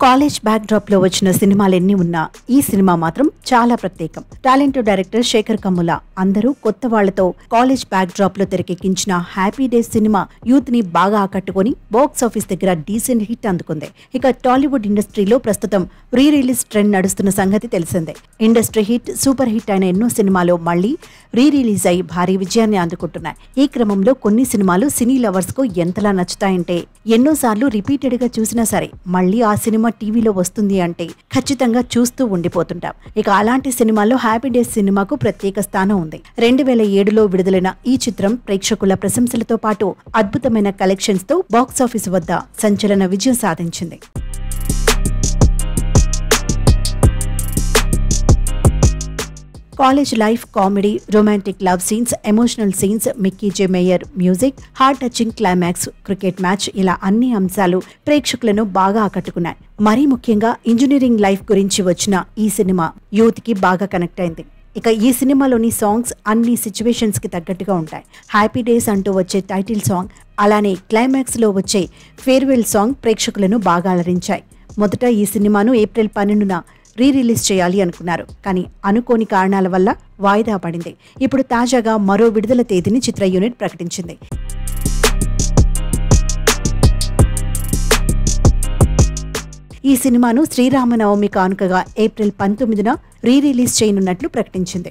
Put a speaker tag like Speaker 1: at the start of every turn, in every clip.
Speaker 1: College back drop లో వచ్చిన సినిమాలెన్ని ఉన్నా ఈ సినిమా మాత్రం చాలా ప్రత్యేకం. టాలెంటెడ్ డైరెక్టర్ శేఖర్ కమ్ముల అందరూ కొత్త వాళ్లతో కాలేజ్ బ్యాక్ డ్రాప్ లో తెరకెక్కించిన హ్యాపీ డేస్ సినిమా యూత్ ని బాగా ఆకట్టుకుని బాక్స్ ఆఫీస్ దగ్గర డీసెంట్ హిట్ అందుకుంది. ఇక టాలీవుడ్ ఇండస్ట్రీలో ప్రస్తుతం రీ రిలీజ్ ట్రెండ్ నడుస్తున్న సంగతి తెలిసిందే. ఇండస్ట్రీ హిట్, సూపర్ హిట్ అయిన ఎన్నో సినిమాలు మళ్లీ రీ రిలీజ్ అయి భారీ విజయాన్ని అందుకుంటున్నాయి. ఈ క్రమంలో కొన్ని సినిమాలు సినీ లవర్స్ కు ఎంతలా నచ్చుతాయంటే ఎన్నోసార్లు రిపీటెడ్ గా చూసినా సరే మళ్లీ ఆ సినిమా టీవీలో వస్తుంది అంటే ఖచ్చితంగా చూస్తూ ఉండిపోతుంటాం. ఇక అలాంటి సినిమాల్లో హ్యాపీ డేస్ సినిమాకు ప్రత్యేక స్థానం ఉంది. 2007లో విడుదలైన ఈ చిత్రం ప్రేక్షకుల ప్రశంసలతో పాటు అద్భుతమైన కలెక్షన్స్ తో బాక్స్ ఆఫీస్ వద్ద సంచలన విజయం సాధించింది. College life, comedy, romantic love scenes, emotional scenes, Mickey J Meyer music, heart touching climax, cricket match ఇలా అన్ని అంశాలు ప్రేక్షకులను బాగా ఆకట్టుకున్నాయి. మరీ ముఖ్యంగా ఇంజనీరింగ్ లైఫ్ గురించి వచ్చిన ఈ సినిమా యూత్ కి బాగా కనెక్ట్ అయింది. ఇక ఈ సినిమాలోని సాంగ్స్ అన్ని సిచ్యువేషన్స్ కి తగ్గట్టుగా ఉంటాయి. హ్యాపీ డేస్ అంటూ వచ్చే టైటిల్ సాంగ్, అలానే క్లైమాక్స్ లో వచ్చే ఫేర్వెల్ సాంగ్ ప్రేక్షకులను బాగా అలరించాయి. మొదట ఈ సినిమాను ఏప్రిల్ 12న రీ రిలీజ్ చేయాలి అనుకున్నారు. కానీ అనుకోని కారణాల వల్ల వాయిదా పడింది. ఇప్పుడు తాజాగా మరో విడుదల తేదీని చిత్ర యూనిట్ ప్రకటించింది. ఈ సినిమాను శ్రీరామనవమి కానుకగా ఏప్రిల్ 19న రీ రిలీజ్ చేయనున్నట్లు ప్రకటించింది.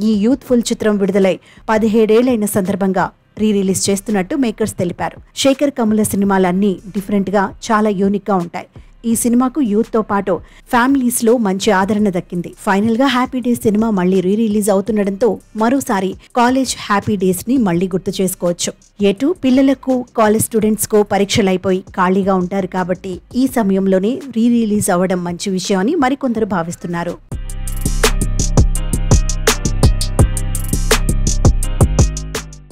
Speaker 1: ఈ యూత్ఫుల్ చిత్రం విడుదలై 17 ఏళ్లైన సందర్భంగా రీ రిలీజ్ చేస్తున్నట్టు మేకర్స్ తెలిపారు. శేఖర్ కమ్ముల సినిమాలన్నీ డిఫరెంట్ గా చాలా యూనిక్ గా ఉంటాయి. ఈ సినిమాకు యూత్ తో పాటు ఫ్యామిలీస్ లో మంచి ఆదరణ దక్కింది. ఫైనల్ గా హ్యాపీ డేస్ సినిమా మళ్లీ రీ రిలీజ్ అవుతుండటంతో మరోసారి కాలేజ్ హ్యాపీ డేస్ ని మళ్లీ గుర్తు చేసుకోవచ్చు. ఎటు పిల్లలకు, కాలేజ్ స్టూడెంట్స్ కు పరీక్షలైపోయి ఖాళీగా ఉంటారు కాబట్టి ఈ సమయంలోనే రీ రిలీజ్ అవ్వడం మంచి విషయం అని మరికొందరు భావిస్తున్నారు.